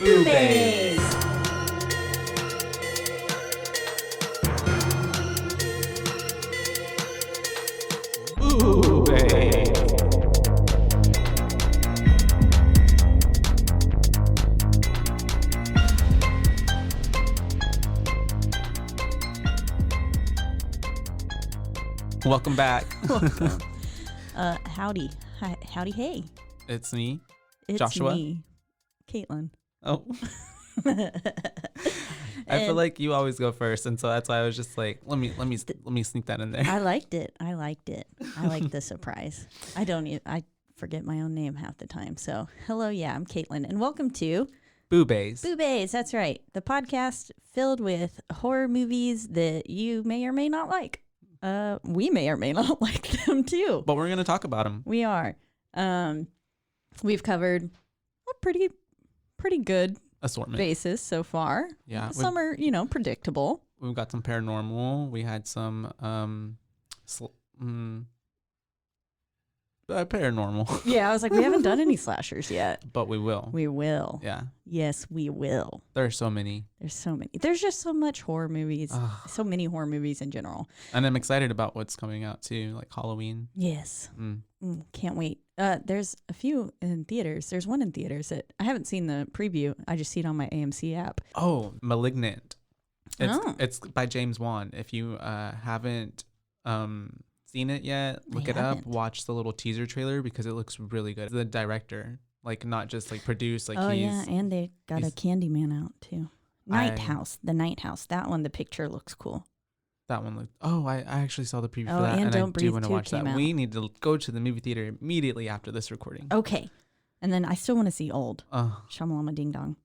Boobies! Welcome back. Welcome. Howdy. Howdy, hey. It's me, It's Joshua. me, Caitlin. Oh. I feel like you always go first, and so that's why I was just like, let me sneak that in there. I liked it. I like the surprise. I forget my own name half the time. So, hello, yeah, I'm Caitlin, and welcome to Boobies. Boobies. That's right. The podcast filled with horror movies that you may or may not like. We may or may not like them too. But we're going to talk about them. We are. We've covered a pretty good Assortment. basis so far. Yeah. Some are, predictable. We've got some paranormal. We had some paranormal. Yeah, I was like, we haven't done any slashers yet. But we will. We will. Yeah. Yes, we will. There are so many. There's so many. There's just so much horror movies. Ugh. So many horror movies in general. And I'm excited about what's coming out too, like Halloween. Yes. Can't wait. There's a few in theaters. There's one in theaters that I haven't seen the preview. I just see it on my AMC app. Oh, Malignant. It's by James Wan. If you haven't seen it yet, look it up. Watch the little teaser trailer because it looks really good. The director, like not just like produced, like and they got a Candyman out too. The Night House. That one, the picture looks cool. That one looked. Oh, I actually saw the preview for that, and Don't I do want to Breathe watch 2 that. came out. We need to go to the movie theater immediately after this recording. Okay, and then I still want to see Old. Shamalama Ding Dong.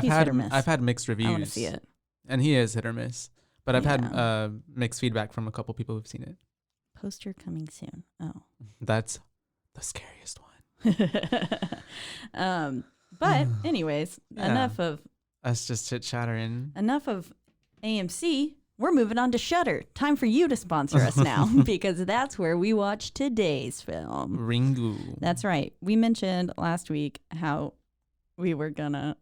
He's hit or miss. I've had mixed reviews. I want to see it. And he is hit or miss. But I've had mixed feedback from a couple people who've seen it. Poster coming soon. Oh. That's the scariest one. But anyways, enough of us just chit-chattering. Enough of AMC. We're moving on to Shudder. Time for you to sponsor us now because that's where we watch today's film. Ringu. That's right. We mentioned last week how we were gonna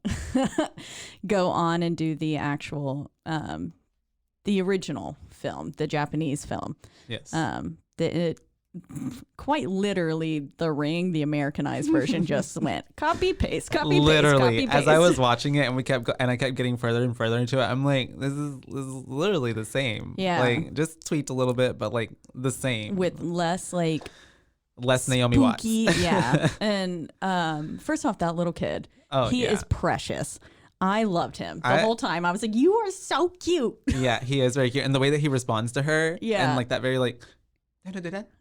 go on and do the actual the original film, the Japanese film. Yes. Quite literally, The Ring, the Americanized version, just went copy paste. Literally, as I was watching it, and I kept getting further and further into it. I'm like, this is literally the same. Yeah. Like just tweaked a little bit, but like the same with less Naomi Watts. Yeah. And first off, that little kid, he is precious. I loved him the whole time. I was like, you are so cute. Yeah, he is very cute, and the way that he responds to her, and like that very like.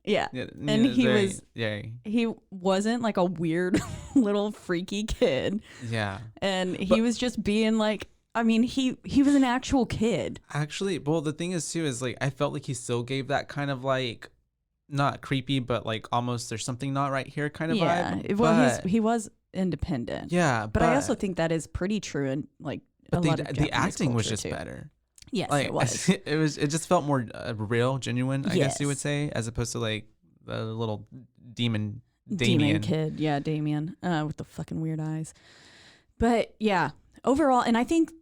Yeah. And he wasn't like a weird little freaky kid. Yeah. And he was just being like, I mean, he was an actual kid. Actually, well, the thing is too, is like, I felt like he still gave that kind of like, not creepy, but like almost there's something not right here kind of vibe. Well, he was independent. Yeah. But I also think that is pretty true in like a lot of the acting was just too. Better. Yes, like, it was. It just felt more real, genuine, I guess you would say, as opposed to like the little Damien kid. Yeah, Damien with the fucking weird eyes. But yeah, overall, and I think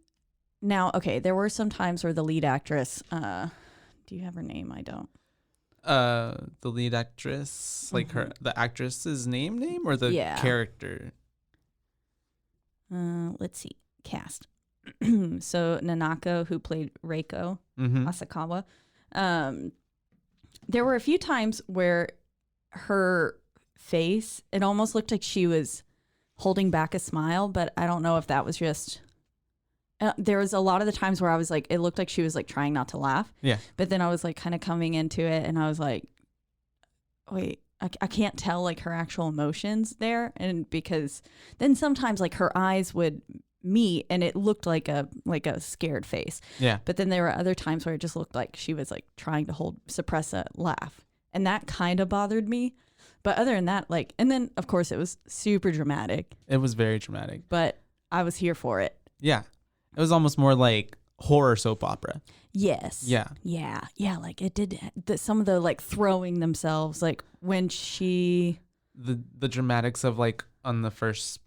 now, okay, there were some times where the lead actress, do you have her name? I don't. The lead actress, like the actress's name or the character? Let's see. Cast. So Nanako, who played Reiko Asakawa, there were a few times where her face, it almost looked like she was holding back a smile, but I don't know if that was just there was a lot of the times where I was like, it looked like she was like trying not to laugh. Yeah. But then I was like kind of coming into it and I was like, wait, I can't tell like her actual emotions there. And because then sometimes like her eyes would meet and it looked like a scared face. Yeah. But then there were other times where it just looked like she was like trying to suppress a laugh. And that kind of bothered me. But other than that, like, and then of course it was super dramatic. It was very dramatic. But I was here for it. Yeah. It was almost more like horror soap opera. Yes. Yeah. Yeah. Yeah. Like it did some of the like throwing themselves, like when she. The dramatics of like on the first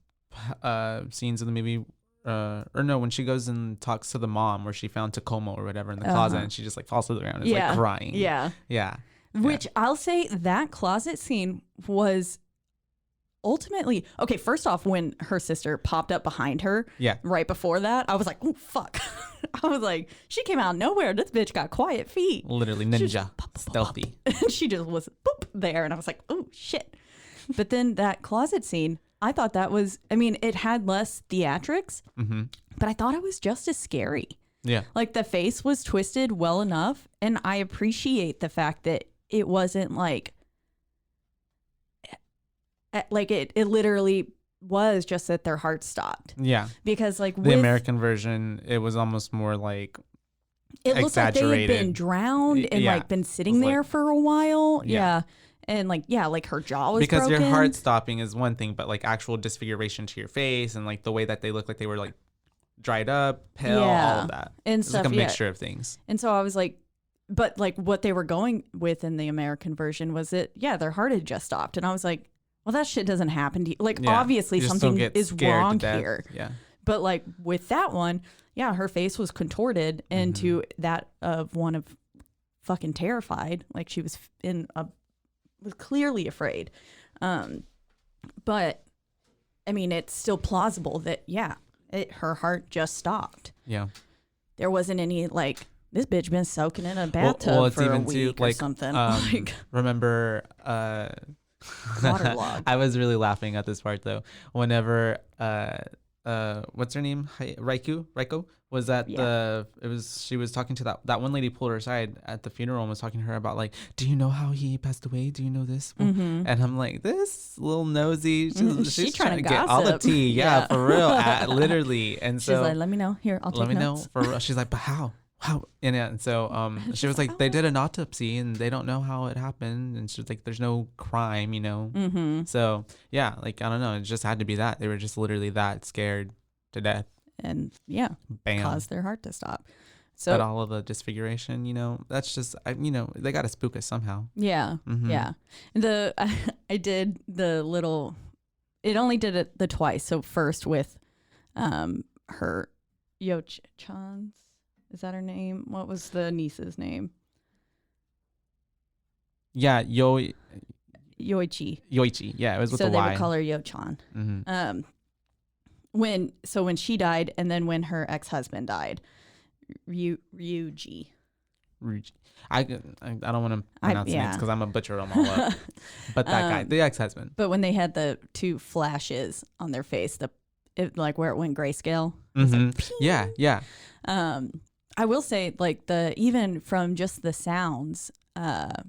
scenes in the movie. Or no, when she goes and talks to the mom where she found Tacoma or whatever in the closet, and she just like falls to the ground and is like crying. Yeah. Which I'll say that closet scene was ultimately okay. First off, when her sister popped up behind her, right before that, I was like, oh fuck. I was like, she came out of nowhere. This bitch got quiet feet. Literally ninja, stealthy. And she just was boop there, and I was like, oh shit. But then that closet scene, I thought that was, I mean, it had less theatrics, but I thought it was just as scary. Yeah. Like the face was twisted well enough. And I appreciate the fact that it wasn't like it literally was just that their heart stopped. Yeah. Because like the American version, it was almost more like it looked like they had been drowned and like been sitting there for a while. Yeah. And like her jaw was because broken. Your heart stopping is one thing, but like actual disfiguration to your face and like the way that they look like they were like dried up, pale, all of that. And it's stuff, like a mixture of things. And so I was like, but like what they were going with in the American version was that, their heart had just stopped. And I was like, well, that shit doesn't happen to you. Like, obviously something is wrong here. Yeah. But like with that one, her face was contorted into that of one of fucking terrified. Like she was was clearly afraid. But I mean, it's still plausible that, her heart just stopped. Yeah. There wasn't any like, this bitch been soaking in a bathtub for a week or something. Like, remember, waterlogged. I was really laughing at this part though. Whenever, what's her name? Raiko was at she was talking to that one lady pulled her aside at the funeral and was talking to her about like, do you know how he passed away? Do you know this? And I'm like, this little nosy, she's trying to get all the tea. Yeah, for real. Literally. And so she's like, let me know. Here, I'll take notes. Let me know. For real. She's like, but how? And so she was like, they did an autopsy and they don't know how it happened. And she's like, there's no crime, you know? So yeah, like, I don't know. It just had to be that. They were just literally that scared to death. And bam, caused their heart to stop. So but all of the disfiguration, you know, that's just, they got to spook us somehow. Yeah. Yeah. I did the little, it only did it the twice. So first with her Yo-chan's. Is that her name? What was the niece's name? Yeah, Yoichi. Yoichi. Yeah, it was with the Y. So they would call her Yo-chan. When she died, and then when her ex-husband died, Ryuji. I don't want to pronounce names because I'm gonna butcher them all up. But that guy, the ex-husband. But when they had the two flashes on their face, like where it went grayscale. Like, yeah. I will say, like even from just the sounds, that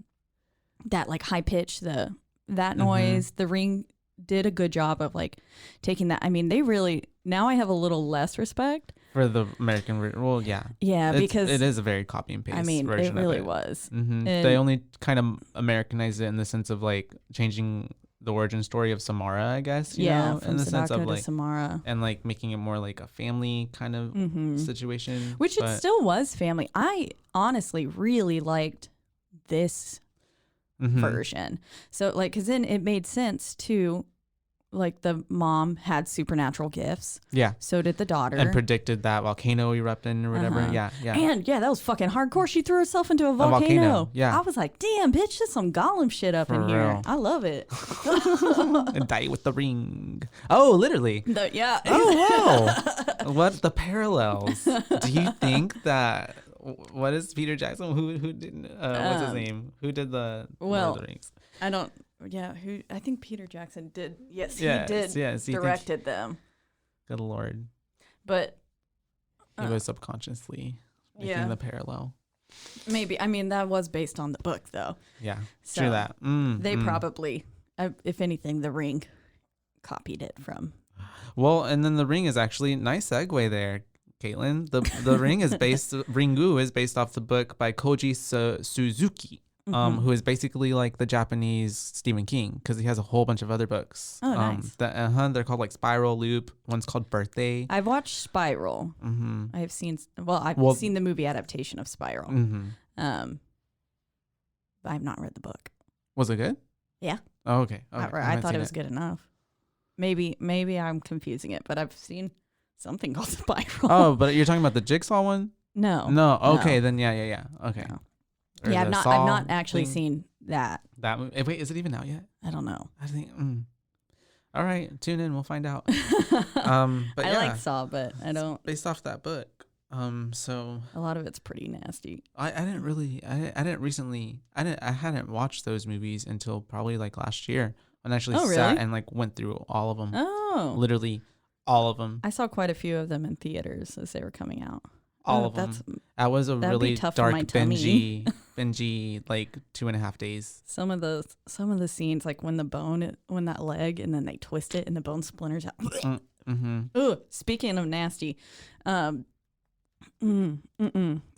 like high pitch, that noise, the Ring did a good job of like taking that. I mean, they really, now I have a little less respect for the American. Well, yeah, because it is a very copy and paste. I mean, version it really of it. was. They only kind of Americanized it in the sense of like changing the origin story of Samara, I guess. You know, from in the Sadako sense of like Samara, and like making it more like a family kind of situation, which it still was family. I honestly really liked this version. So like, because then it made sense too. Like the mom had supernatural gifts. Yeah. So did the daughter. And predicted that volcano erupting or whatever. Yeah. And that was fucking hardcore. She threw herself into a volcano. Yeah. I was like, damn, bitch, there's some Gollum shit up in here. I love it. And die with the ring. Oh, literally. Yeah. Oh, wow. What the parallels? Do you think that, what is Peter Jackson? Who did, what's his name? Who did the Lord of the Rings? I don't. Yeah, I think Peter Jackson did. Yes, he did. Yes, he directed them. Good Lord. But he was subconsciously making the parallel. Maybe. I mean, that was based on the book, though. Yeah, so true that. They probably, if anything, the Ring copied it from. Well, and then the Ring is actually nice segue there, Caitlin. The Ring is based. Ringu is based off the book by Koji Suzuki. Who is basically like the Japanese Stephen King, because he has a whole bunch of other books. Oh, nice. They're called like Spiral, Loop. One's called Birthday. I've watched Spiral. I've seen seen the movie adaptation of Spiral. But I've not read the book. Was it good? Yeah. Oh, okay. I thought it was good enough. Maybe I'm confusing it, but I've seen something called Spiral. Oh, but you're talking about the Jigsaw one? No. Okay, no. then yeah. Okay. No. Or Yeah, the I've Saw not actually thing? seen that. That movie. Wait, is it even out yet? I don't know. I think. All right, tune in. We'll find out. But I like Saw, but I don't. It's based off that book. So a lot of it's pretty nasty. I hadn't watched those movies until probably like last year when I actually sat and like went through all of them. Oh, literally all of them. I saw quite a few of them in theaters as they were coming out. All of them. That was a really dark, bingey, like 2.5 days. Some of the scenes, like when that leg, and then they twist it and the bone splinters out. Ugh, speaking of nasty,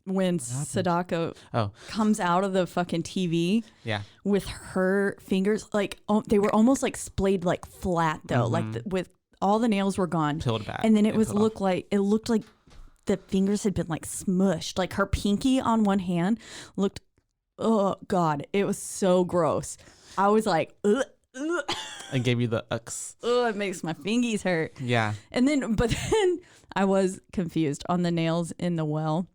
when Sadako comes out of the fucking TV, with her fingers, like they were almost like splayed like flat though, like with all the nails were gone, peeled back, and then it looked like the fingers had been like smushed. Like her pinky on one hand looked, oh God, it was so gross. I was like, ugh. I gave you the ucks. Oh, it makes my fingies hurt. Yeah. But then I was confused on the nails in the well.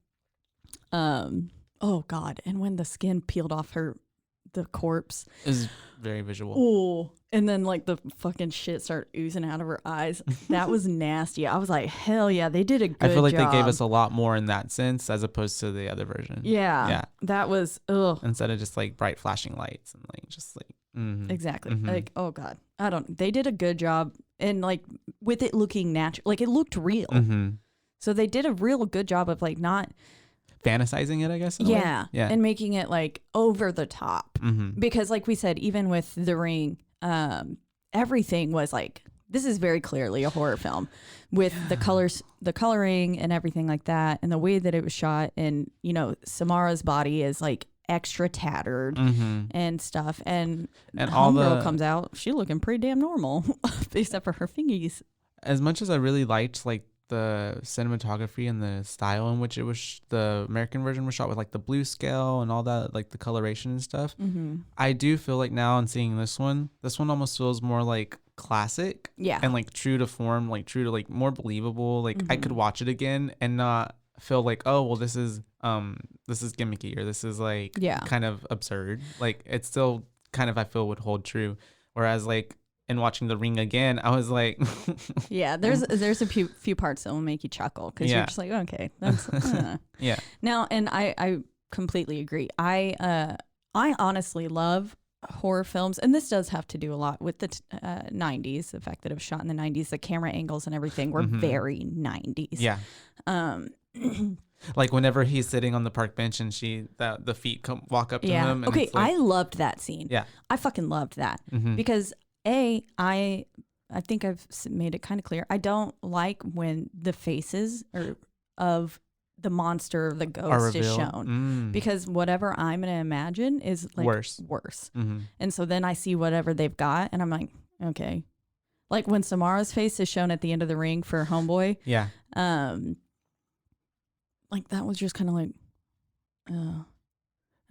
Oh God. And when the skin peeled off the corpse. It was very visual. Oh, and then like the fucking shit started oozing out of her eyes. That was nasty. I was like, hell yeah, they did a good job. I feel like they gave us a lot more in that sense as opposed to the other version. Yeah. That was, instead of just like bright flashing lights and like just like. Exactly. Like, oh God, they did a good job, and like with it looking natural, like it looked real. So they did a real good job of like not fantasizing it, I guess. Yeah. And making it like over the top, because like we said, even with The Ring, everything was like, this is very clearly a horror film with the colors, the coloring and everything like that. And the way that it was shot, and Samara's body is like extra tattered and stuff, and all girl comes out, she looking pretty damn normal except for her fingies. As much as I really liked like the cinematography and the style in which it was, the American version was shot with like the blue scale and all that, like the coloration and stuff, I do feel like now in seeing this one almost feels more like classic, and like true to form, like true to like more believable. Like I could watch it again and not feel like, oh well, this is gimmicky, or this is like kind of absurd. Like it's still kind of, I feel, would hold true. Whereas like in watching The Ring again, I was like there's a few parts that will make you chuckle, because you're just like, okay, that's now. And I completely agree. I honestly love horror films, and this does have to do a lot with the 90s, the fact that it was shot in the 90s, the camera angles and everything were very 90s. Like whenever he's sitting on the park bench and the feet walk up to him. And okay, like, I loved that scene. Yeah, I fucking loved that, because I think I've made it kind of clear, I don't like when the faces of the monster, the ghost is shown, because whatever I'm gonna imagine is like worse. And so then I see whatever they've got, and I'm like, okay. Like when Samara's face is shown at the end of The Ring for Homeboy. Yeah. Like that was just kind of like, I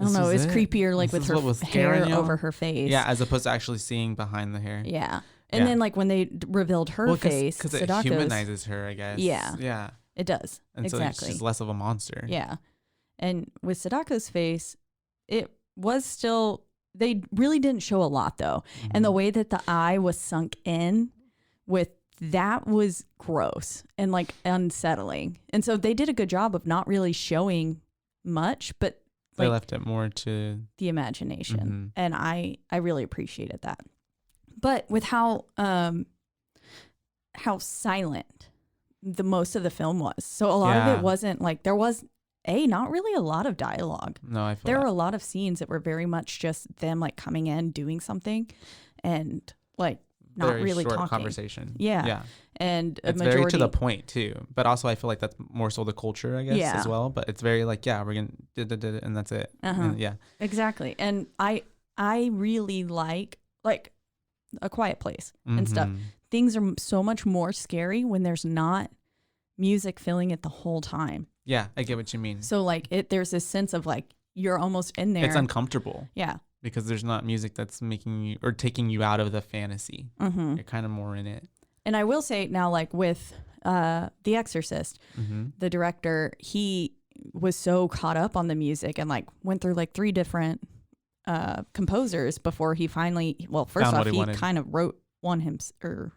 don't know. It's creepier, like with her hair over her face. Yeah, as opposed to actually seeing behind the hair. Yeah. And then like when they revealed her face, because it humanizes her, I guess. Yeah. Yeah. It does. And exactly. So she's less of a monster. Yeah. And with Sadako's face, it was still, they really didn't show a lot though. And the way that the eye was sunk in with that was gross and like unsettling. And so they did a good job of not really showing much, but they left it more to the imagination. And I really appreciated that. But with how silent the most of the film was. So a lot of it wasn't like, there was not really a lot of dialogue. No, I feel there were a lot of scenes that were very much just them like coming in, doing something, and like not very really short talking. Conversation. Yeah. Yeah. And it's very to the point too. But also I feel like that's more so the culture, I guess, as well. But it's very like, we're gonna and that's it. And yeah. Exactly. And I really like A Quiet Place and stuff. Things are so much more scary when there's not music filling it the whole time. Yeah, I get what you mean. So like there's this sense of like you're almost in there. It's uncomfortable. Yeah. because there's not music that's making you or taking you out of the fantasy. You're kind of more in it. And I will say now, like with The Exorcist, the director, he was so caught up on the music and like went through like 3 different composers before he finally, well, first off, he kind of wrote one or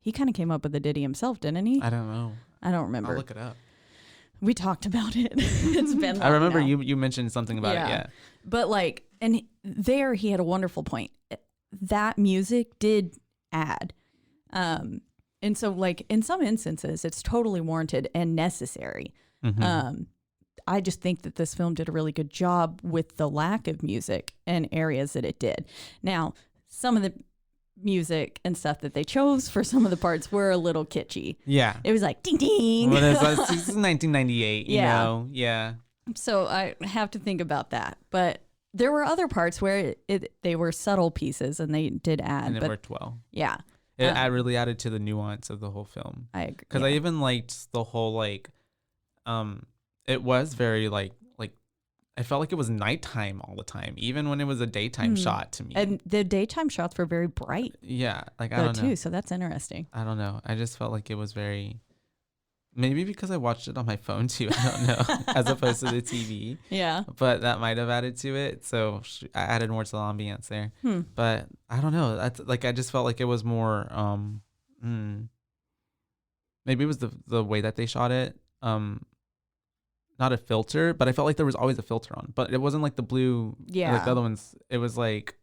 he kind of came up with the ditty himself, didn't he? I don't know. I don't remember. I'll look it up. We talked about it. It's been long I remember now. you mentioned something about it, yeah. But like, and there he had a wonderful point. That music did add. And so like in some instances, it's totally warranted and necessary. I just think that this film did a really good job with the lack of music in areas that it did. Now, some of the music and stuff that they chose for some of the parts were a little kitschy. Yeah. It was like ding ding. What is that? This is 1998, you know? Yeah. So I have to think about that. But there were other parts where they were subtle pieces and they did add. And it worked well. Yeah. It really added to the nuance of the whole film. I agree. Because I even liked the whole like, it was very like I felt like it was nighttime all the time, even when it was a daytime shot to me. And the daytime shots were very bright. Yeah, like I don't know. Too, so that's interesting. I don't know. I just felt like it was very, maybe because I watched it on my phone too. I don't know, as opposed to the TV. Yeah. But that might have added to it. So I added more to the ambience there. But I don't know. That's like I just felt like it was more. Maybe it was the way that they shot it. Not a filter, but I felt like there was always a filter on. But it wasn't like the blue. Yeah. Like the other ones. It was like,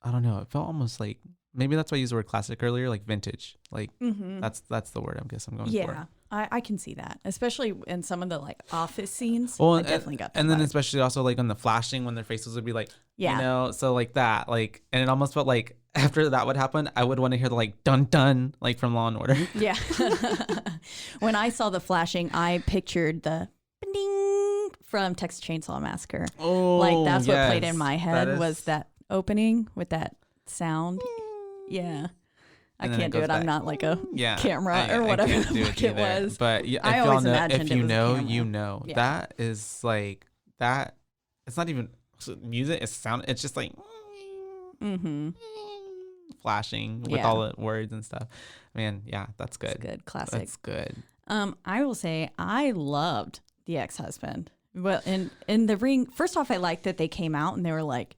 I don't know. It felt almost like, maybe that's why I used the word classic earlier, like vintage. Like that's the word I guess I'm going for. Yeah, I can see that, especially in some of the like office scenes. Well, I definitely got that. And then vibe. especially also like on the flashing when their faces would be like, yeah, you know, so like that, like, and it almost felt like after that would happen, I would want to hear the like dun dun like from Law and Order. Yeah. When I saw the flashing, I pictured the ding from Texas Chainsaw Massacre. Oh, like that's what played in my head was that opening with that sound. Yeah. I can't do it. I'm not like a camera or whatever the fuck it was. But yeah, I always imagined if it you was know, a camera. you know. Yeah. That is like that. It's not even music. It's sound. It's just like flashing with all the words and stuff. Man, yeah, that's good. That's good. Classic. That's good. I will say I loved The Ex-Husband. Well, in The Ring, first off, I liked that they came out and they were like,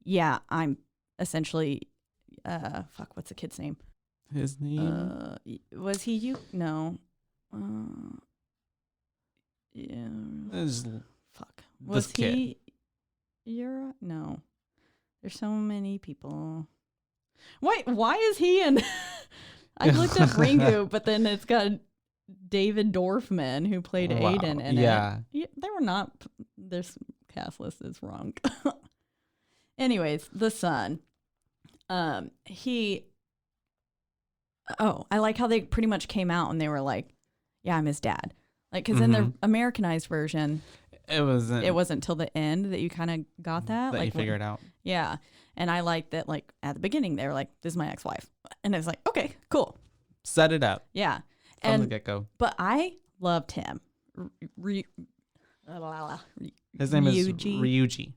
yeah, I'm essentially, what's the kid's name? His name? Was he you? No. Yeah. Fuck. Was he? You're no. There's so many people. Wait, why is he in? I looked up Ringu, but then it's got David Dorfman who played Aiden in it. Yeah, they were not. This cast list is wrong. Anyways, the son. He. Oh, I like how they pretty much came out and they were like, "Yeah, I'm his dad." Like, because in the Americanized version, it wasn't till the end that you kind of got that. That like, you figure it out. Yeah, and I like that. Like at the beginning, they were like, "This is my ex-wife," and it was like, "Okay, cool." Set it up. Yeah, from the get-go. But I loved him. His name is Ryuji.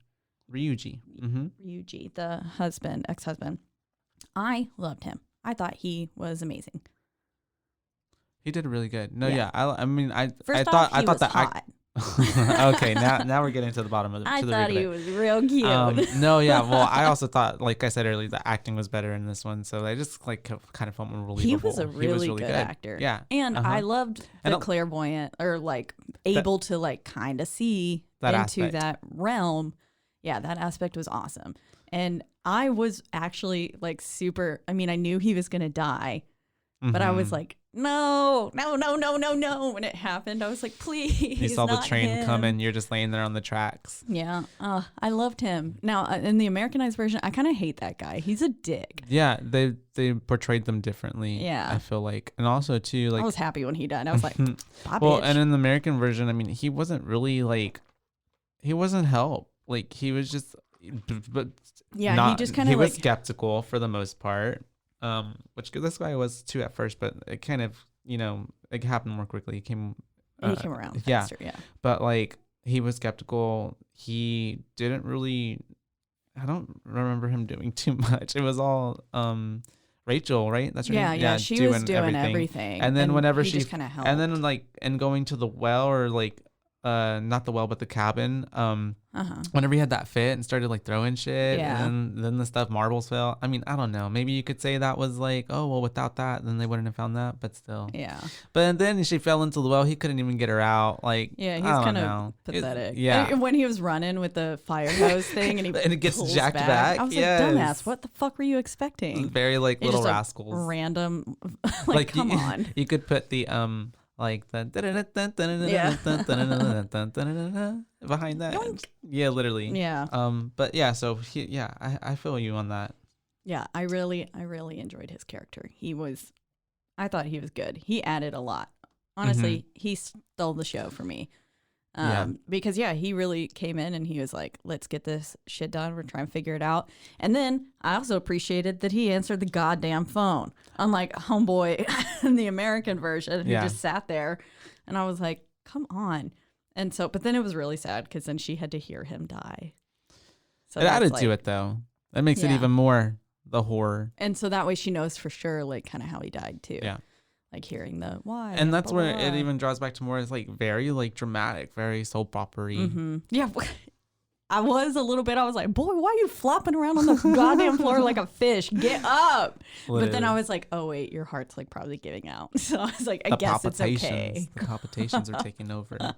Ryuji, the husband, ex-husband. I loved him. I thought he was amazing. He did really good. No, yeah. I mean, I First thought off, he was hot. Okay, now we're getting to the bottom of the. I thought he was real cute. No, yeah. Well, I also thought, like I said earlier, the acting was better in this one, so I just like kind of felt more believable. He was a really good actor. Yeah, and I loved the clairvoyant or like able to like kind of see into that realm. Yeah, that aspect was awesome, and I was actually like super. I mean, I knew he was gonna die, but I was like, no. When it happened, I was like, please. You saw the train coming. You're just laying there on the tracks. Yeah. I loved him. Now, in the Americanized version, I kind of hate that guy. He's a dick. Yeah. They portrayed them differently. Yeah. I feel like. And also, too, like. I was happy when he died. I was like, well, and in the American version, I mean, he wasn't really like. He wasn't help. Like, he was just. But yeah, he just kind of he was skeptical for the most part. Which this guy was too at first, but it kind of, it happened more quickly. He came around faster, yeah. But like he was skeptical. He didn't really I don't remember him doing too much. It was all Rachel, right? That's her name? Yeah, she was doing everything. And then whenever he she just kind of helped. and then like and going to the well, or like not the well but the cabin, whenever he had that fit and started like throwing shit, and then the stuff marbles fell. I mean, I don't know, maybe you could say that was like, oh well, without that then they wouldn't have found that, but still. Yeah. But then she fell into the well, he couldn't even get her out. Like, yeah, he's kind of pathetic. Yeah. And when he was running with the fire hose thing and and it gets jacked back. I was like, dumbass, what the fuck were you expecting? Very like it's Little just Rascals. Random like come on. You could put the like the behind that. Yoink. Yeah, literally. Yeah. But yeah, so I feel you on that. Yeah, I really enjoyed his character. I thought he was good. He added a lot. Honestly, he stole the show for me. Because he really came in and he was like, let's get this shit done. We're trying to figure it out. And then I also appreciated that he answered the goddamn phone, unlike homeboy in the American version who just sat there. And I was like, come on. And so, but then it was really sad because then she had to hear him die. So it added to it though. That makes it even more the horror. And so that way she knows for sure, like kind of how he died too. Yeah. Like hearing the why. And that's where it even draws back to more. It's like very like dramatic, very soap opera-y. Mm-hmm. Yeah. I was a little bit, I was like, boy, why are you flopping around on the goddamn floor like a fish? Get up. Literally. But then I was like, oh wait, your heart's like probably giving out. So I was like, I guess it's okay. The palpitations are taking over.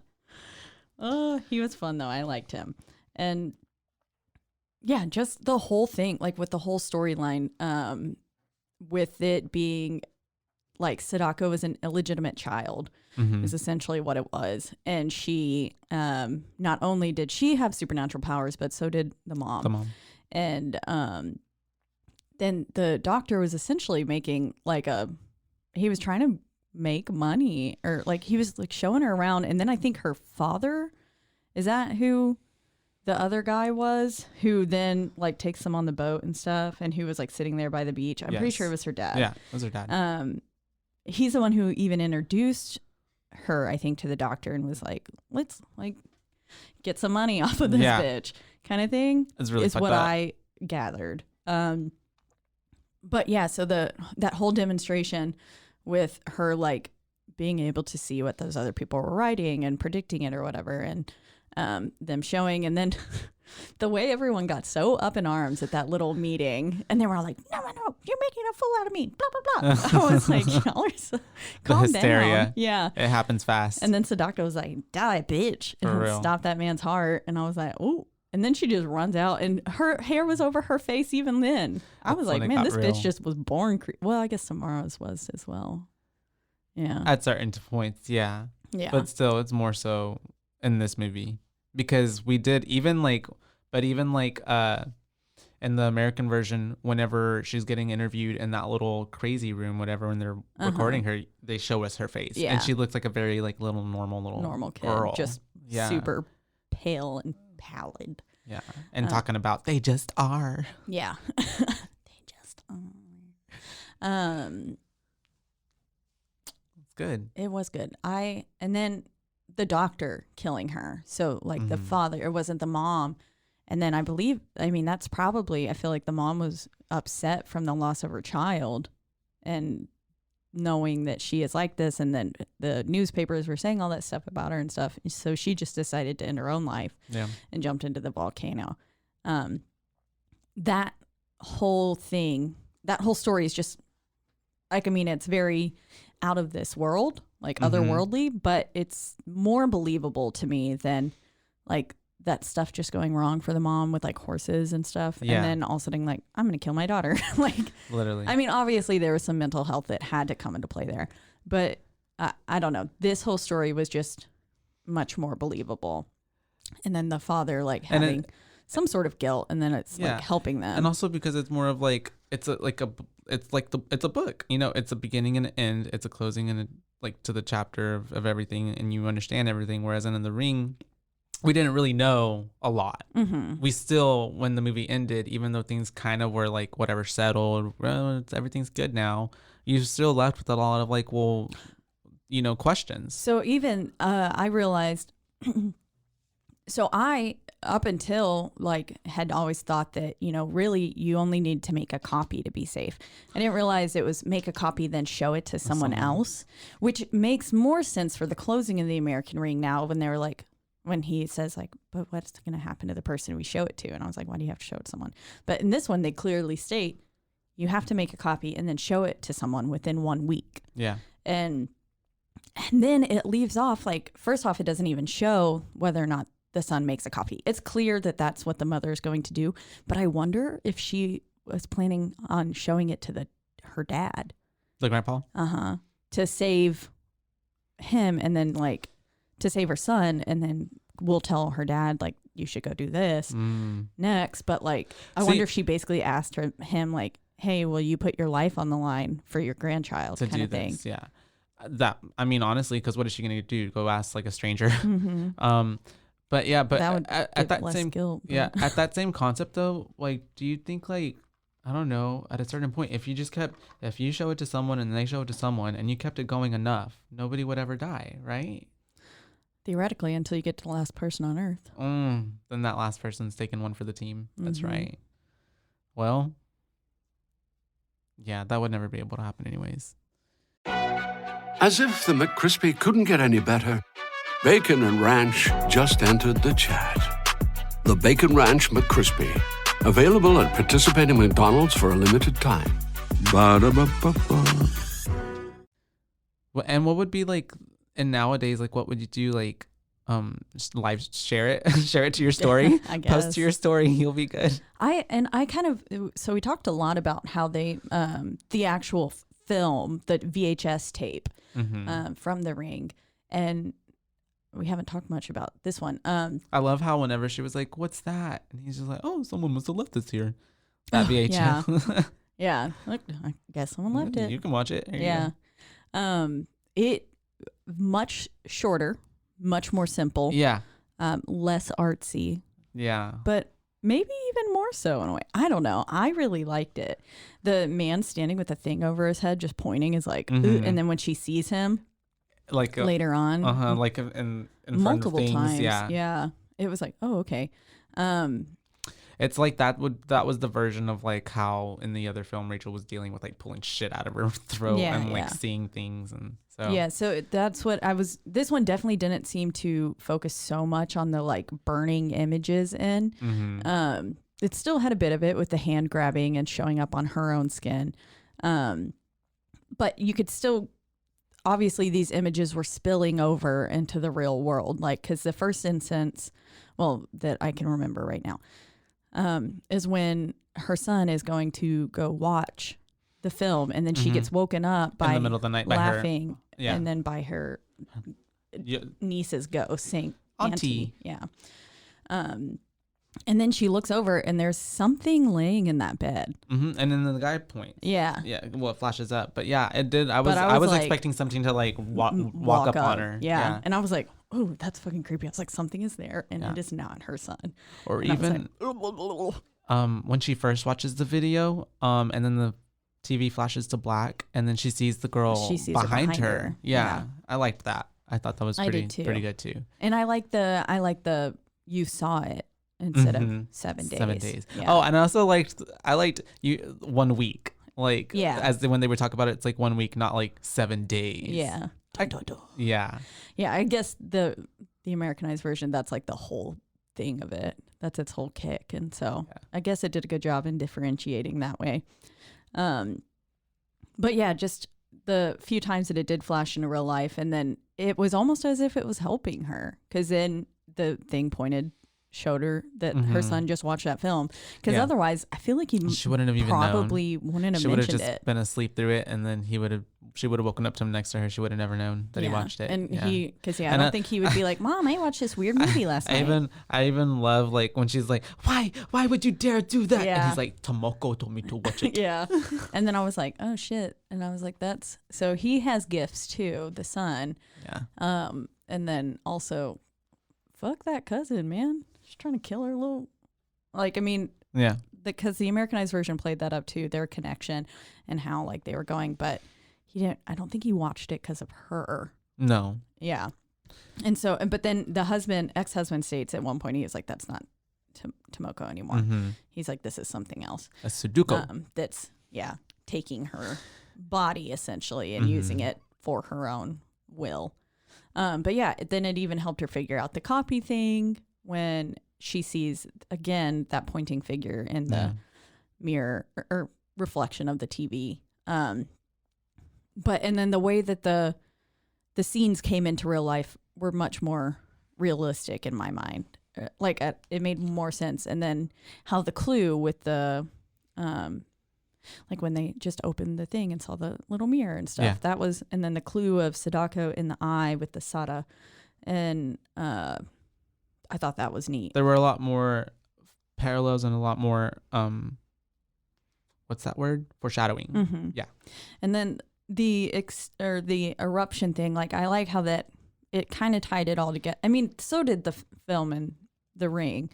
Oh, he was fun though. I liked him. And yeah, just the whole thing, like with the whole storyline, with it being like Sadako was an illegitimate child, is essentially what it was. And she, not only did she have supernatural powers, but so did the mom. And then the doctor was essentially making like he was trying to make money, or like he was like showing her around. And then I think her father, is that who the other guy was, who then like takes them on the boat and stuff, and who was like sitting there by the beach? I'm pretty sure it was her dad. Yeah, it was her dad. He's the one who even introduced her, I think, to the doctor and was like, let's like get some money off of this bitch kind of thing. It's really is what I gathered. But yeah, so that whole demonstration with her like being able to see what those other people were writing and predicting it or whatever, and them showing, and then the way everyone got so up in arms at that little meeting, and they were all like, no, you're making a fool out of me, blah, blah, blah. I was like, y'all are so, calm the hysteria. Down. Yeah. It happens fast. And then Sadako was like, die, bitch. And stop that man's heart. And I was like, ooh. And then she just runs out, and her hair was over her face even then. I was like, man, this bitch just was born. Well, I guess Samara's was as well. Yeah. At certain points, yeah. Yeah. But still, it's more so in this movie. Because we did even like in the American version, whenever she's getting interviewed in that little crazy room, whatever, when they're recording her, they show us her face. Yeah. And she looks like a very like normal kid, girl. Just super pale and pallid. Yeah. And talking about they just are. Yeah. They just are. It's good. It was good. And then the doctor killing her. So like the father, it wasn't the mom. And then I mean, that's probably, I feel like the mom was upset from the loss of her child and knowing that she is like this. And then the newspapers were saying all that stuff about her and stuff. So she just decided to end her own life and jumped into the volcano. That whole thing, that whole story is just like, I mean, it's very out of this world, like otherworldly, but it's more believable to me than like that stuff just going wrong for the mom with like horses and stuff. Yeah. And then all of a sudden like, I'm going to kill my daughter. Like literally. I mean, obviously there was some mental health that had to come into play there, but I don't know. This whole story was just much more believable. And then the father like having some sort of guilt, and then it's like helping them. And also because it's more of like, it's a book, you know, it's a beginning and an end. It's a closing and like to the chapter of everything, and you understand everything. Whereas in The Ring, we didn't really know a lot. We still, when the movie ended, even though things kind of were like whatever settled, well, everything's good now, you're still left with a lot of like, well, you know, questions. So even I realized, so I up until like had always thought that, really you only need to make a copy to be safe. I didn't realize it was make a copy, then show it to someone else, which makes more sense for the closing of the American Ring now when they were like, when he says like, but what's going to happen to the person we show it to? And I was like, why do you have to show it to someone? But in this one, they clearly state you have to make a copy and then show it to someone within 1 week. Yeah. And then it leaves off like, first off, it doesn't even show whether or not the son makes a copy. It's clear that that's what the mother is going to do. But I wonder if she was planning on showing it to her dad. The grandpa? Uh-huh. To save him and then like to save her son. And then we'll tell her dad, like, you should go do this next. But like, I wonder if she basically asked him like, hey, will you put your life on the line for your grandchild kind of thing? Yeah. That, I mean, honestly, because what is she going to do? Go ask like a stranger? But yeah, but at that same guilt, yeah, at that same concept though, like, do you think like, I don't know, at a certain point, if you show it to someone and they show it to someone and you kept it going enough, nobody would ever die, right? Theoretically, until you get to the last person on Earth. Then that last person's taking one for the team. That's right. Well, yeah, that would never be able to happen anyways. As if the McCrispy couldn't get any better, Bacon and Ranch just entered the chat. The Bacon Ranch McCrispy, available at participating McDonald's for a limited time. Ba-da-ba-ba-ba. Well, and what would be like, and nowadays, like, what would you do? Like, live share it, share it to your story, I guess. Post to your story, you'll be good. So we talked a lot about how they, the actual film, the VHS tape from The Ring, and we haven't talked much about this one. I love how whenever she was like, "What's that?" and he's just like, "Oh, someone must have left this here." That VHS. Yeah. Look, I guess someone left it. You can watch it. Yeah. It much shorter, much more simple. Yeah. Less artsy. Yeah. But maybe even more so in a way. I don't know. I really liked it. The man standing with the thing over his head, just pointing, is like, ooh, and then when she sees him, like later on, like in multiple front of things, times, yeah, it was like, oh, okay. It's like that was the version of like how in the other film Rachel was dealing with like pulling shit out of her throat and like seeing things, and so so that's what this one definitely didn't seem to focus so much on the like burning images in. It still had a bit of it with the hand grabbing and showing up on her own skin, but you could still, obviously these images were spilling over into the real world, like, because the first instance, well, that I can remember right now, is when her son is going to go watch the film, and then she gets woken up by in the middle of the night laughing, by her, and then by her niece's ghost saying auntie. And then she looks over and there's something laying in that bed. And then the guy points. Yeah. Well, it flashes up, but yeah, it did. I was like, expecting something to like walk up on her. Yeah. And I was like, oh, that's fucking creepy. I was like, something is there, and it is not her son. Or and even when she first watches the video, and then the TV flashes to black, and then she sees the girl behind her. Yeah, I liked that. I thought that was pretty good too. And I like the you saw it instead of 7 days. 7 days. Yeah. Oh, and I also liked 1 week. Like, as when they would talk about it, it's like 1 week, not like 7 days. Yeah. Yeah. Yeah, I guess the Americanized version, that's like the whole thing of it. That's its whole kick. And so I guess it did a good job in differentiating that way. But yeah, just the few times that it did flash into real life, and then it was almost as if it was helping her, because then the thing showed her that her son just watched that film, because otherwise I feel like she wouldn't have wouldn't have mentioned she would have just it. Been asleep through it, and then she would have woken up to him next to her. She would have never known that he watched it. And I don't think he would be like, Mom, I watched this weird movie last night. I even love like when she's like, why would you dare do that? And he's like, Tomoko told me to watch it. And then I was like, oh shit. And I was like, so he has gifts too, the son. And then also, fuck that cousin, man. She's trying to kill her little, like, I mean, because the Americanized version played that up too, their connection and how like they were going, but I don't think he watched it because of her. No. Yeah. And so, but then the ex-husband states at one point, he was like, that's not Tomoko anymore. He's like, this is something else. A Sudoku. That's taking her body essentially and using it for her own will. But yeah, then it even helped her figure out the copy thing when she sees again that pointing figure in the mirror or reflection of the TV. But and then the way that the scenes came into real life were much more realistic in my mind. Like it made more sense. And then how the clue with the like when they just opened the thing and saw the little mirror and stuff, that was, and then the clue of Sadako in the eye with the Sada, and I thought that was neat. There were a lot more parallels and a lot more what's that word? Foreshadowing. Yeah. And then the eruption thing, like I like how that it kind of tied it all together. I mean, so did the film and The Ring.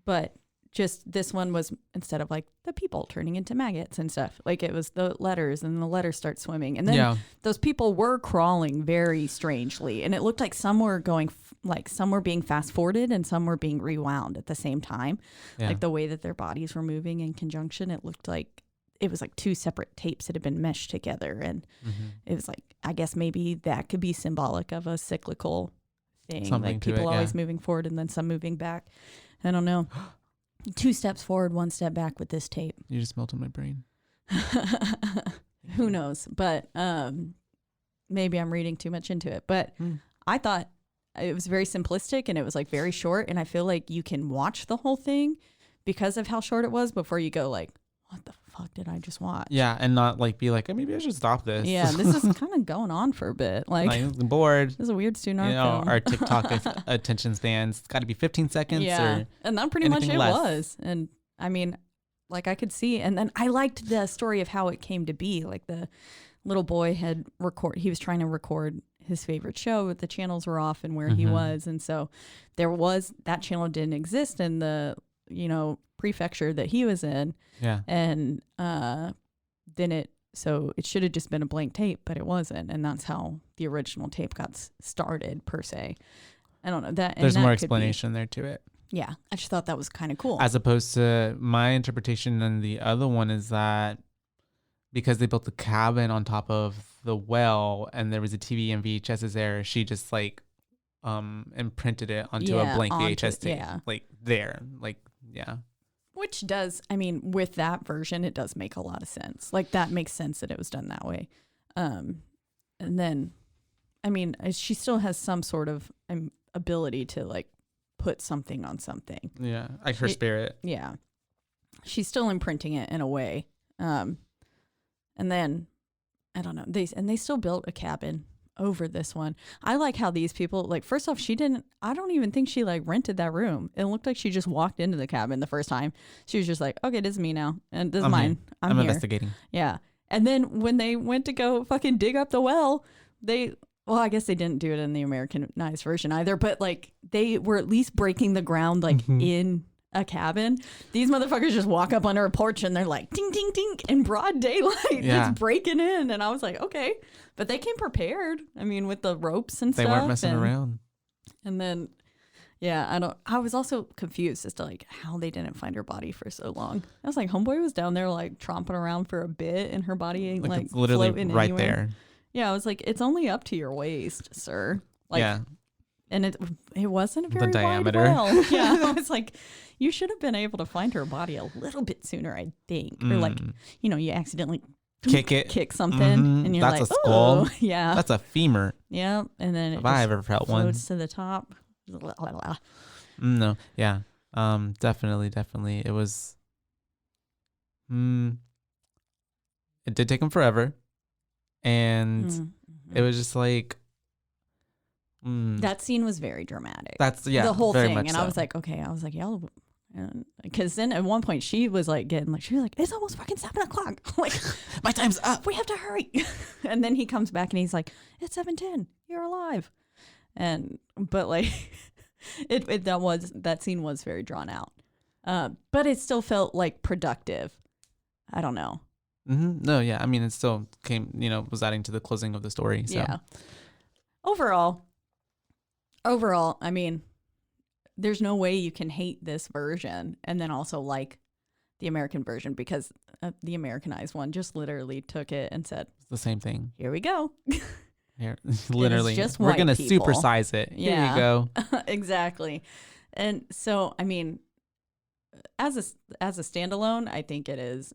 But just this one was, instead of like the people turning into maggots and stuff, like it was the letters, and the letters start swimming, and then those people were crawling very strangely, and it looked like some were going like some were being fast forwarded and some were being rewound at the same time. Like the way that their bodies were moving in conjunction, it looked like it was like two separate tapes that had been meshed together, and it was like, I guess maybe that could be symbolic of a cyclical thing. Something like people to it, always moving forward and then some moving back. I don't know. 2 steps forward, 1 step back with this tape. You just melted my brain. Who knows? But maybe I'm reading too much into it. But I thought it was very simplistic, and it was like very short. And I feel like you can watch the whole thing because of how short it was before you go like, what the fuck did I just watch? Yeah, and not like be like, oh, maybe I should stop this. Yeah, this is kind of going on for a bit. Like I'm bored. This is a weird student art film. Our TikTok attention spans, it's got to be 15 seconds. Yeah, and that pretty much it less. was. And I mean, like I could see, and then I liked the story of how it came to be. Like the little boy he was trying to record his favorite show, but the channels were off and where he was, and so that channel didn't exist in the prefecture that he was in. Yeah. And then it should have just been a blank tape, but it wasn't, and that's how the original tape got started per se. I don't know that. There's more explanation there to it. Yeah, I just thought that was kind of cool. As opposed to my interpretation, and the other one is that because they built the cabin on top of the well, and there was a TV and VHSs there, she just like imprinted it onto a blank VHS tape, like there, like yeah. Which does, I mean, with that version, it does make a lot of sense. Like that makes sense that it was done that way. And then, I mean, she still has some sort of ability to like put something on something. Yeah, like her spirit. Yeah, she's still imprinting it in a way. And then, I don't know. They still built a cabin over this one. I like how these people, like, first off, I don't even think she like rented that room. It looked like she just walked into the cabin the first time. She was just like, okay, this is me now, and this is mine. I'm here. Investigating. Yeah. And then when they went to go fucking dig up the well, I guess they didn't do it in the Americanized version either, but like they were at least breaking the ground like in a cabin. These motherfuckers just walk up under a porch and they're like ding ding ding in broad daylight, just breaking in. And I was like, okay, but they came prepared. I mean, with the ropes and stuff. They weren't messing around. And then I was also confused as to like how they didn't find her body for so long. I was like, homeboy was down there like tromping around for a bit, and her body ain't like literally right anywhere. there. Yeah, I was like, it's only up to your waist, sir. Like, yeah. And it wasn't a very the diameter. Wide well. Yeah, I was like, you should have been able to find her body a little bit sooner, I think. Or like, you accidentally kick something, and you're that's like, a skull. Oh, yeah, that's a femur. Yeah, and then if I ever felt one, floats to the top. No, yeah, definitely, it was. It did take him forever, and it was just like. That scene was very dramatic. That's the whole very thing, much and so. I was like, okay, yeah, because then at one point she was like it's almost fucking 7:00. Like, my time's up. We have to hurry. And then he comes back and he's like, it's 7:10. You're alive. But like, that scene was very drawn out. But it still felt like productive. I don't know. No, yeah, I mean, it still came, was adding to the closing of the story. So. Yeah. Overall, I mean, there's no way you can hate this version and then also like the American version, because the Americanized one just literally took it and said, it's the same thing. Here we go. Here, literally, just we're gonna people. supersize it. Yeah. Here you go. Exactly. And so, I mean, as a standalone, I think it is.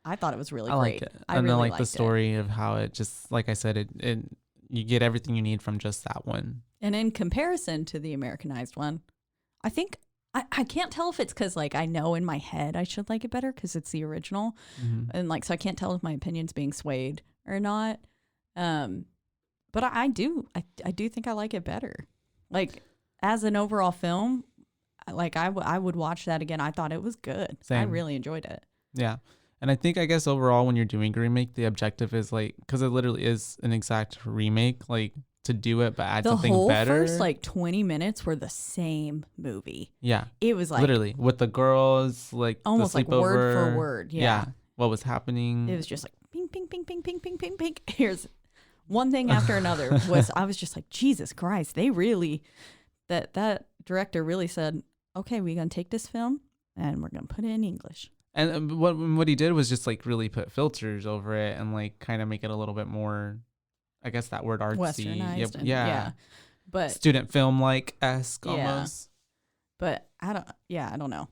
I thought it was really great. Like it. I and really then like liked the story of how it just, like I said, it you get everything you need from just that one. And in comparison to the Americanized one, I think I can't tell if it's because like I know in my head I should like it better because it's the original, and like so I can't tell if my opinion's being swayed or not. But I do think I like it better. Like as an overall film, like I would watch that again. I thought it was good. Same. I really enjoyed it. Yeah. And I think, I guess overall when you're doing a remake, the objective is like, because it literally is an exact remake, like to do it, but add something better. The whole first like 20 minutes were the same movie. Yeah. It was like. Literally with the girls, like almost the like word for word. Yeah. What was happening. It was just like ping, ping, ping, ping, ping, ping, ping, ping. Here's one thing after another. I was just like, Jesus Christ. They really, that director really said, okay, we're going to take this film and we're going to put it in English. And what he did was just like really put filters over it and like kind of make it a little bit more, I guess that word, artsy. Westernized. Yeah. But student film like esque almost. But I don't know.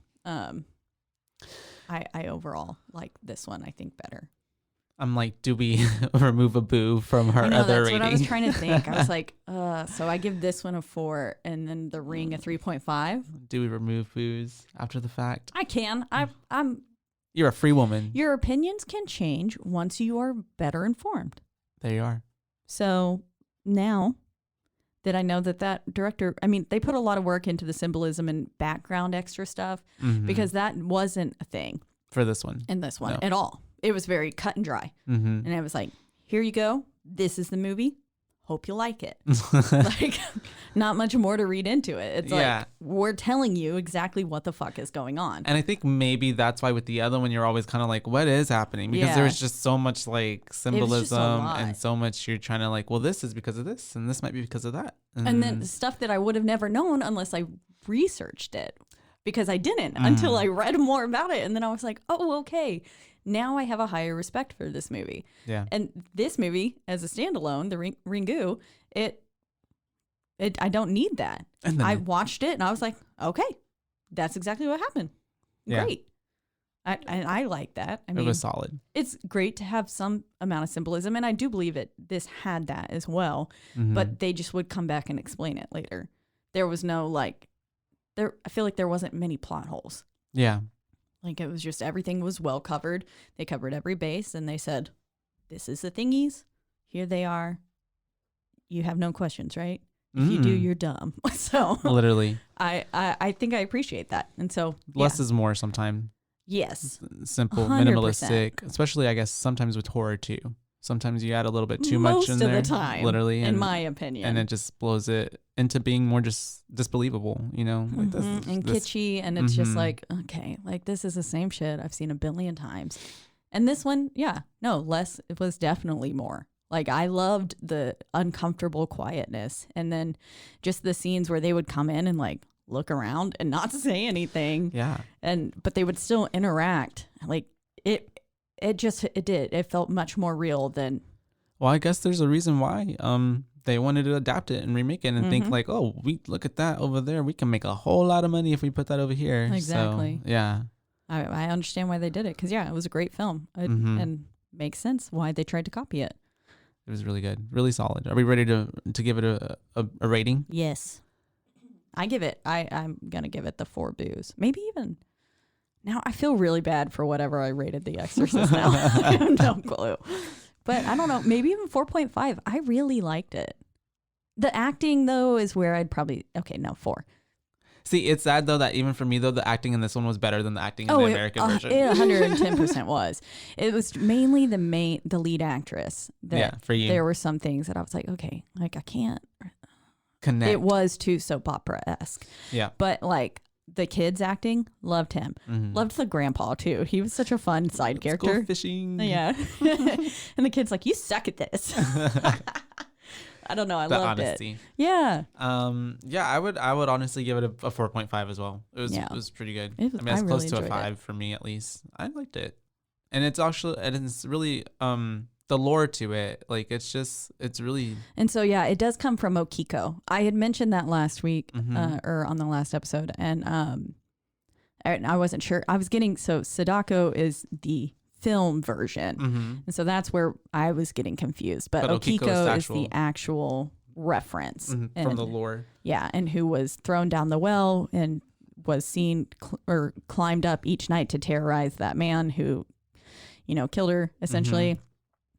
I overall like this one, I think, better. I'm like, do we remove a boo from her other other that's rating? What I was trying to think. I was like, so I give this one a 4 and then The Ring a 3.5. Do we remove boos after the fact? I can. I'm. You're a free woman. Your opinions can change once you are better informed. There you are. So now that I know that director, I mean, they put a lot of work into the symbolism and background extra stuff because that wasn't a thing. For this one. In this one at all. It was very cut and dry. And I was like, here you go. This is the movie. Hope you like it. Like, not much more to read into it. It's like, we're telling you exactly what the fuck is going on. And I think maybe that's why with the other one, you're always kind of like, what is happening? Because there was just so much like symbolism and so much you're trying to like, well, this is because of this and this might be because of that. And then stuff that I would have never known unless I researched it, because I didn't until I read more about it. And then I was like, oh, okay. Now I have a higher respect for this movie. Yeah. And this movie, as a standalone, the Ringu, I don't need that. I watched it and I was like, okay, that's exactly what happened. Yeah. Great. I like that. I mean, it was solid. It's great to have some amount of symbolism, and I do believe this had that as well. But they just would come back and explain it later. There was no I feel like there wasn't many plot holes. Yeah. Like it was just everything was well covered. They covered every base and they said, this is the thingies. Here they are. You have no questions, right? If you do, you're dumb. So literally, I think I appreciate that. And so less is more sometimes. Yes. Simple, 100%. Minimalistic, especially I guess sometimes with horror too. Sometimes you add a little bit too much in there. Most of the time, literally, in my opinion. And it just blows it into being more just disbelievable, you know? Like kitschy, and it's just like, okay, like this is the same shit I've seen a billion times. And this one, less, it was definitely more. Like I loved the uncomfortable quietness, and then just the scenes where they would come in and like look around and not say anything. Yeah. But they would still interact. Like it felt much more real than. Well, I guess there's a reason why they wanted to adapt it and remake it and think like, oh, we look at that over there, we can make a whole lot of money if we put that over here. Exactly. So, yeah. I understand why they did it, because it was a great film and makes sense why they tried to copy it. It was really good, really solid. Are we ready to give it a rating? Yes. I'm gonna give it the 4 boos. Maybe even. Now I feel really bad for whatever I rated The Exorcist now. I have no clue. But I don't know, maybe even 4.5. I really liked it. The acting, though, is where I'd probably... Okay, no, 4. See, it's sad, though, that even for me, though, the acting in this one was better than the acting in the American version. It 110% was. It was mainly the lead actress. For you. There were some things that I was like, okay, like I can't... Connect. It was too soap opera-esque. Yeah. But, like... The kids acting, loved him. Loved the grandpa too. He was such a fun side character. Go fishing. Yeah. And the kid's like, you suck at this. I don't know. I the loved honesty. it. Yeah. Yeah, I would honestly give it a 4.5 as well. It was pretty good. I mean, it's close to a 5 for me at least. I liked it. And it's really the lore to it. Like it's really. And so yeah, it does come from Okiko. I had mentioned that last week or on the last episode, and I wasn't sure. I was getting Sadako is the film version, and so that's where I was getting confused. But Okiko is the actual reference from the lore. Yeah, and who was thrown down the well and was seen or climbed up each night to terrorize that man who, killed her essentially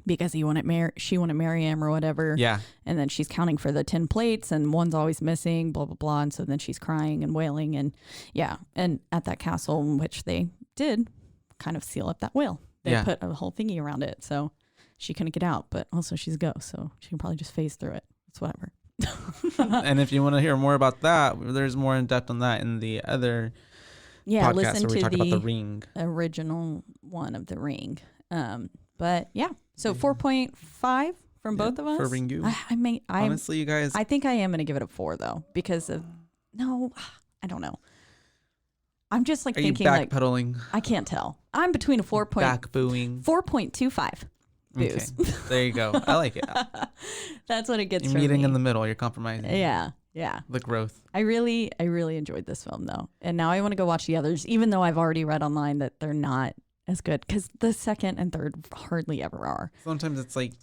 because she wanted to marry him or whatever. Yeah, and then she's counting for the 10 plates and one's always missing. Blah blah blah. And so then she's crying and wailing and and at that castle in which they did kind of seal up that whale. They put a whole thingy around it, so she couldn't get out. But also she's a ghost, so she can probably just phase through it. It's whatever. And if you want to hear more about that, there's more in depth on that in the other podcast listen where we to talked about the Ring, original one of the Ring. But yeah, so 4.5 from both of us for Ringu. Honestly, you guys, I think I am gonna give it a 4 though because of I don't know. I'm just like thinking like backpedaling. I can't tell. I'm between a 4.25 booze. Okay. There you go. I like it. That's what it gets. You're for meeting me. in the middle. You're compromising. Yeah. The growth. I really enjoyed this film though, and now I want to go watch the others, even though I've already read online that they're not as good because the second and third hardly ever are. Sometimes it's like,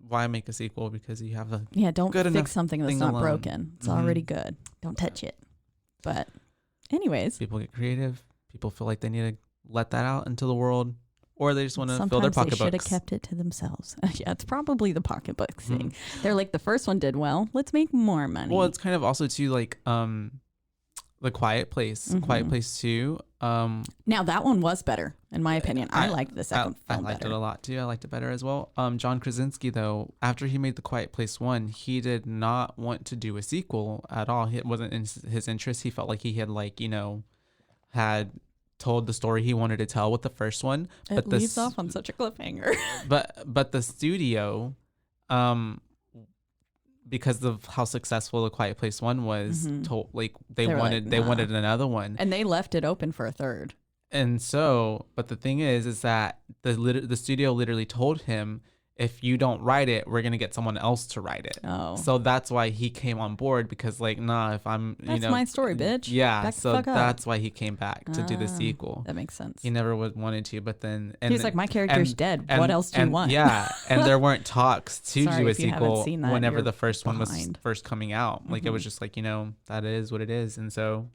why make a sequel because you have a don't good fix something that's not broken. It's already good. Don't touch it. But anyways, people get creative. People feel like they need to let that out into the world, or they just want to fill their pocketbooks. They should have kept it to themselves. Yeah, it's probably the pocketbook thing. They're like, the first one did well. Let's make more money. Well, it's kind of also too like The Quiet Place, Quiet Place 2. Now that one was better in my opinion. I liked the second film I liked better. it a lot too. I liked it better as well. John Krasinski though, after he made The Quiet Place 1, he did not want to do a sequel at all. It wasn't in his interest. He felt like he had had told the story he wanted to tell with the first one. It leaves off on such a cliffhanger. but the studio, because of how successful The Quiet Place 1 was, told they wanted another one, and they left it open for a third. And so, but the thing is that the studio literally told him, if you don't write it, we're gonna get someone else to write it. Oh, so that's why he came on board, because if I'm that's my story, bitch. Yeah, so that's why he came back to do the sequel. That makes sense. He never wanted to, but then he's like, my character's dead. What else do you want? Yeah, and there weren't talks to do a sequel whenever the first one was first coming out. Like it was just like, that is what it is, and so.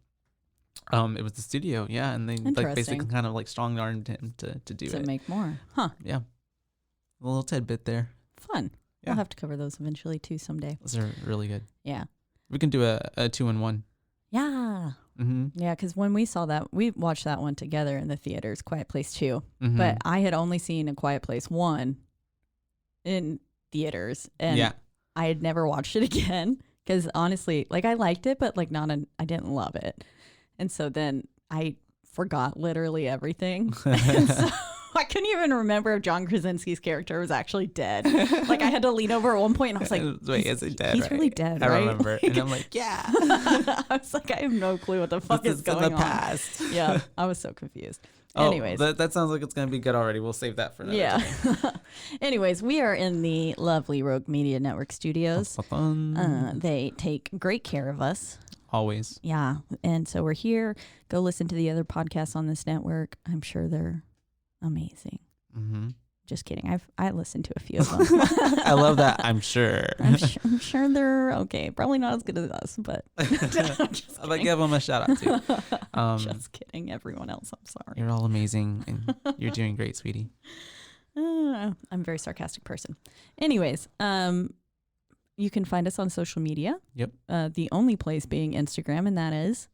It was the studio, and they basically kind of strong-armed him to do it. To make more. Huh. Yeah. A little tidbit there. Fun. Yeah. We'll have to cover those eventually too someday. Those are really good. Yeah. We can do a 2-in-1. Yeah. Yeah, because when we saw that, we watched that one together in the theaters, Quiet Place 2. But I had only seen A Quiet Place 1 in theaters. And I had never watched it again. Because honestly, I liked it, but I didn't love it. And so then I forgot literally everything. And so I couldn't even remember if John Krasinski's character was actually dead. I had to lean over at one point and I was like, wait, is he dead? He's really dead, right? I remember. And I'm like, yeah. I was like, I have no clue what the fuck is going on. In the past. Yeah, I was so confused. Anyways. That sounds like it's going to be good already. We'll save that for another time. Anyways, we are in the lovely Rogue Media Network studios. They take great care of us. Always. Yeah. And so we're here. Go listen to the other podcasts on this network. I'm sure they're amazing. Just kidding. I listened to a few of them. I love that. I'm sure. I'm sure they're okay. Probably not as good as us, but I'll give them a shout out too. Just kidding. Everyone else, I'm sorry. You're all amazing and you're doing great, sweetie. I'm a very sarcastic person. Anyways, you can find us on social media. Yep. The only place being Instagram, and that is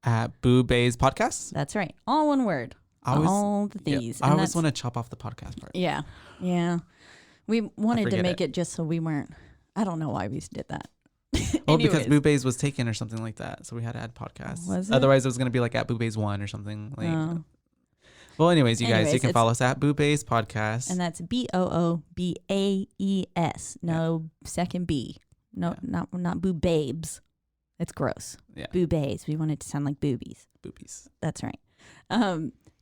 at Boo Bays Podcast. That's right. All one word. All the things. I always want to chop off the podcast part. Yeah. Yeah. We wanted to make it just so we weren't. I don't know why we did that. Well, because Boo Bays was taken or something like that, so we had to add podcasts. Was it? Otherwise, it was going to be at Boo Bays 1 or something. Well, anyways, you guys, you can follow us at Boobaes Podcast. And that's BOOBAES. No second B. No, not boobabes. It's gross. Yeah. Boobaes. We want it to sound like boobies. Boobies. That's right.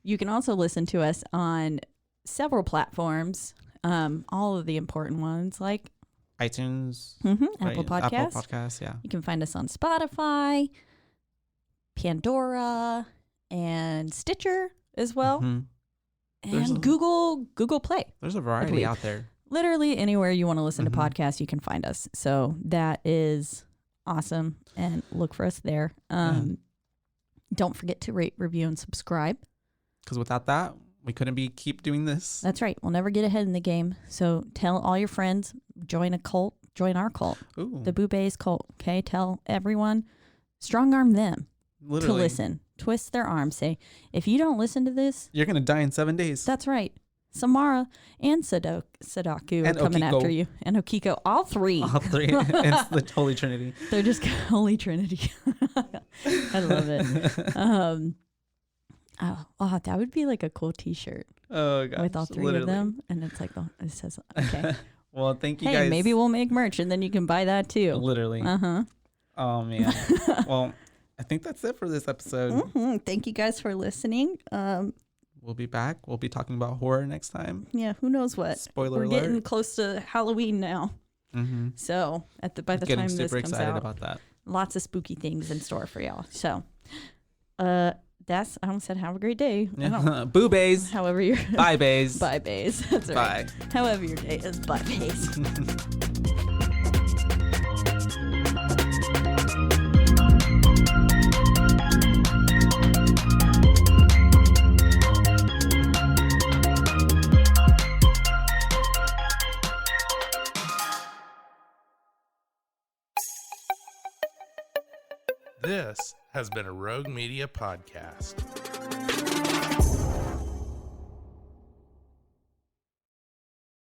You can also listen to us on several platforms. All of the important ones like iTunes, Apple Podcasts. Apple Podcasts, yeah. You can find us on Spotify, Pandora, and Stitcher as well. And Google Play. There's a variety out there. Literally anywhere you want to listen to podcasts, you can find us. So that is awesome. And look for us there. Don't forget to rate, review, and subscribe. Because without that, we couldn't keep doing this. That's right. We'll never get ahead in the game. So tell all your friends, join a cult, join our cult. Ooh. The Boobaes cult. Okay. Tell everyone, strong arm them to listen. Twist their arm. Say, if you don't listen to this, you're going to die in 7 days. That's right. Samara and Sadaku are coming after you. And Okiko. All three. It's the Holy Trinity. They're just Holy Trinity. I love it. Oh, that would be like a cool T-shirt. Oh gosh, with all three of them, and it's like it says, "Okay." Well, thank you hey, guys. Maybe we'll make merch, and then you can buy that too. Literally. Oh man. Well, I think that's it for this episode. Thank you guys for listening. We'll be back. We'll be talking about horror next time. Yeah, who knows what? Spoiler alert. We're getting close to Halloween now. So by the time this comes out, super excited about that. Lots of spooky things in store for y'all. So, I almost said have a great day. Boobaes. However you're. Bye bays. Bye bays. That's right. Bye. However your day is. Bye bays. This has been a Rogue Media podcast.